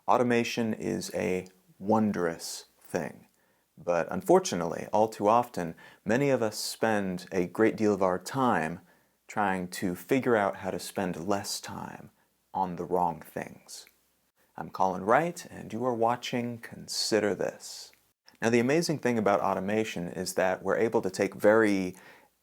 Automation is a wondrous thing, but unfortunately, all too often, many of us spend a great deal of our time trying to figure out how to spend less time on the wrong things. I'm Colin Wright, and you are watching Consider This. Now, the amazing thing about automation is that we're able to take very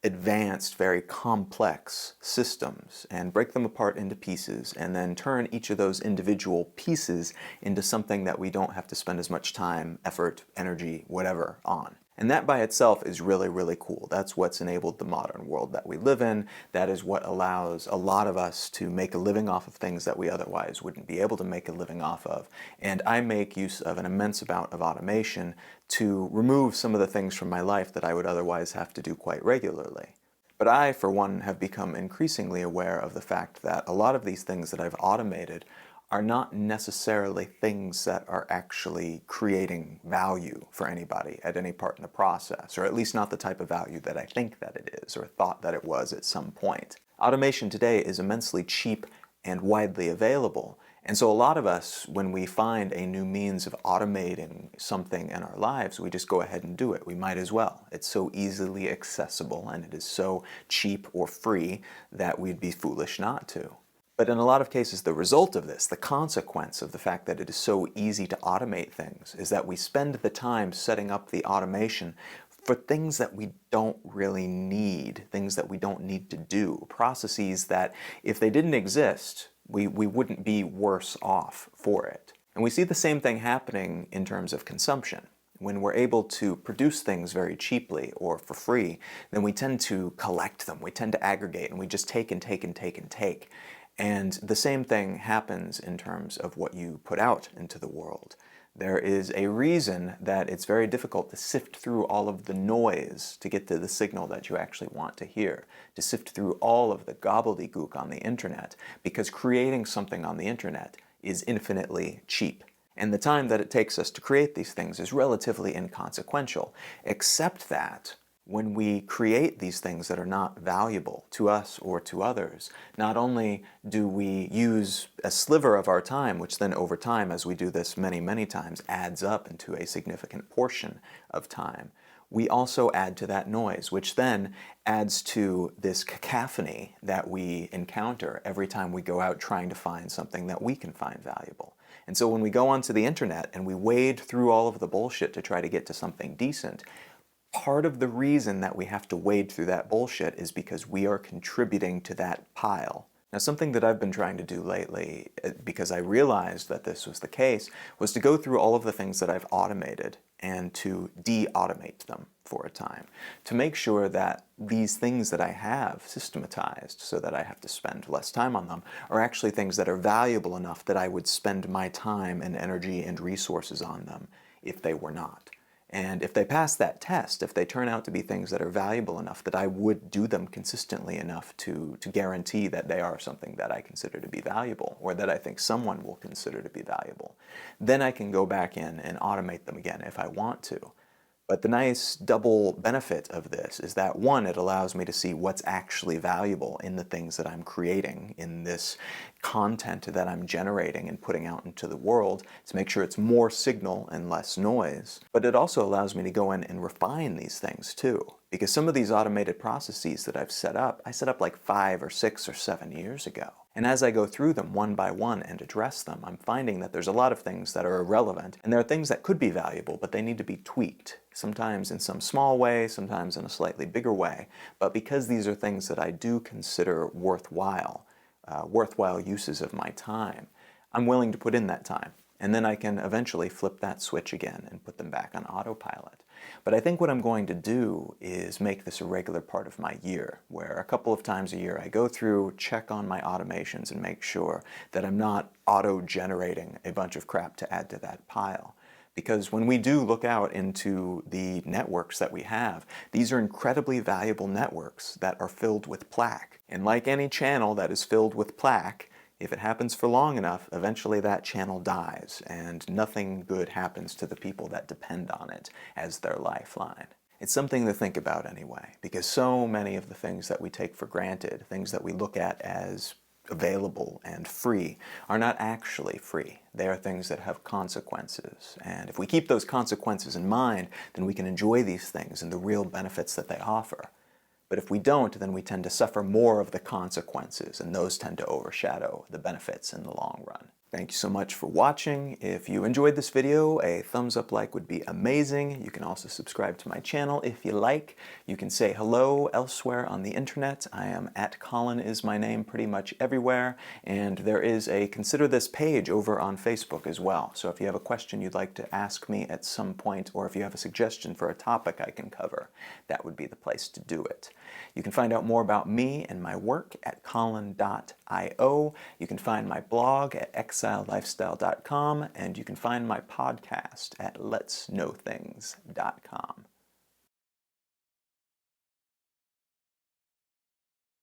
advanced, very complex systems and break them apart into pieces and then turn each of those individual pieces into something that we don't have to spend as much time, effort, energy, whatever on. And that by itself is really, really cool. That's what's enabled the modern world that we live in. That is what allows a lot of us to make a living off of things that we otherwise wouldn't be able to make a living off of. And I make use of an immense amount of automation to remove some of the things from my life that I would otherwise have to do quite regularly. But I, for one, have become increasingly aware of the fact that a lot of these things that I've automated are not necessarily things that are actually creating value for anybody at any part in the process, or at least not the type of value that I think that it is, or thought that it was at some point. Automation today is immensely cheap and widely available, and so a lot of us, when we find a new means of automating something in our lives, we just go ahead and do it. We might as well. It's so easily accessible, and it is so cheap or free that we'd be foolish not to. But in a lot of cases, the result of this, the consequence of the fact that it is so easy to automate things, is that we spend the time setting up the automation for things that we don't really need, things that we don't need to do, processes that if they didn't exist, we wouldn't be worse off for it. And we see the same thing happening in terms of consumption. When we're able to produce things very cheaply or for free, then we tend to collect them, we tend to aggregate, and we just take and take and take and take. And the same thing happens in terms of what you put out into the world. There is a reason that it's very difficult to sift through all of the noise to get to the signal that you actually want to hear, to sift through all of the gobbledygook on the internet, because creating something on the internet is infinitely cheap. And the time that it takes us to create these things is relatively inconsequential, except that when we create these things that are not valuable to us or to others, not only do we use a sliver of our time, which then over time, as we do this many, many times, adds up into a significant portion of time, we also add to that noise, which then adds to this cacophony that we encounter every time we go out trying to find something that we can find valuable. And so when we go onto the internet and we wade through all of the bullshit to try to get to something decent, part of the reason that we have to wade through that bullshit is because we are contributing to that pile. Now, something that I've been trying to do lately, because I realized that this was the case, was to go through all of the things that I've automated and to de-automate them for a time, to make sure that these things that I have systematized so that I have to spend less time on them are actually things that are valuable enough that I would spend my time and energy and resources on them if they were not. And if they pass that test, if they turn out to be things that are valuable enough that I would do them consistently enough to guarantee that they are something that I consider to be valuable, or that I think someone will consider to be valuable, then I can go back in and automate them again if I want to. But the nice double benefit of this is that, one, it allows me to see what's actually valuable in the things that I'm creating, in this content that I'm generating and putting out into the world, to make sure it's more signal and less noise. But it also allows me to go in and refine these things too. Because some of these automated processes that I've set up, I set up like 5 or 6 or 7 years ago. And as I go through them one by one and address them, I'm finding that there's a lot of things that are irrelevant, and there are things that could be valuable, but they need to be tweaked. Sometimes in some small way, sometimes in a slightly bigger way. But because these are things that I do consider worthwhile uses of my time, I'm willing to put in that time. And then I can eventually flip that switch again and put them back on autopilot. But I think what I'm going to do is make this a regular part of my year, where a couple of times a year I go through, check on my automations, and make sure that I'm not auto-generating a bunch of crap to add to that pile. Because when we do look out into the networks that we have, these are incredibly valuable networks that are filled with plaque. And like any channel that is filled with plaque, if it happens for long enough, eventually that channel dies, and nothing good happens to the people that depend on it as their lifeline. It's something to think about anyway, because so many of the things that we take for granted, things that we look at as available and free are not actually free. They are things that have consequences. And if we keep those consequences in mind, then we can enjoy these things and the real benefits that they offer. But if we don't, then we tend to suffer more of the consequences, and those tend to overshadow the benefits in the long run. Thank you so much for watching. If you enjoyed this video, a thumbs up like would be amazing. You can also subscribe to my channel if you like. You can say hello elsewhere on the internet. I am at Colin is my name pretty much everywhere. And there is a Consider This page over on Facebook as well. So if you have a question you'd like to ask me at some point, or if you have a suggestion for a topic I can cover, that would be the place to do it. You can find out more about me and my work at colin.io. You can find my blog at exilelifestyle.com, and you can find my podcast at letsknowthings.com.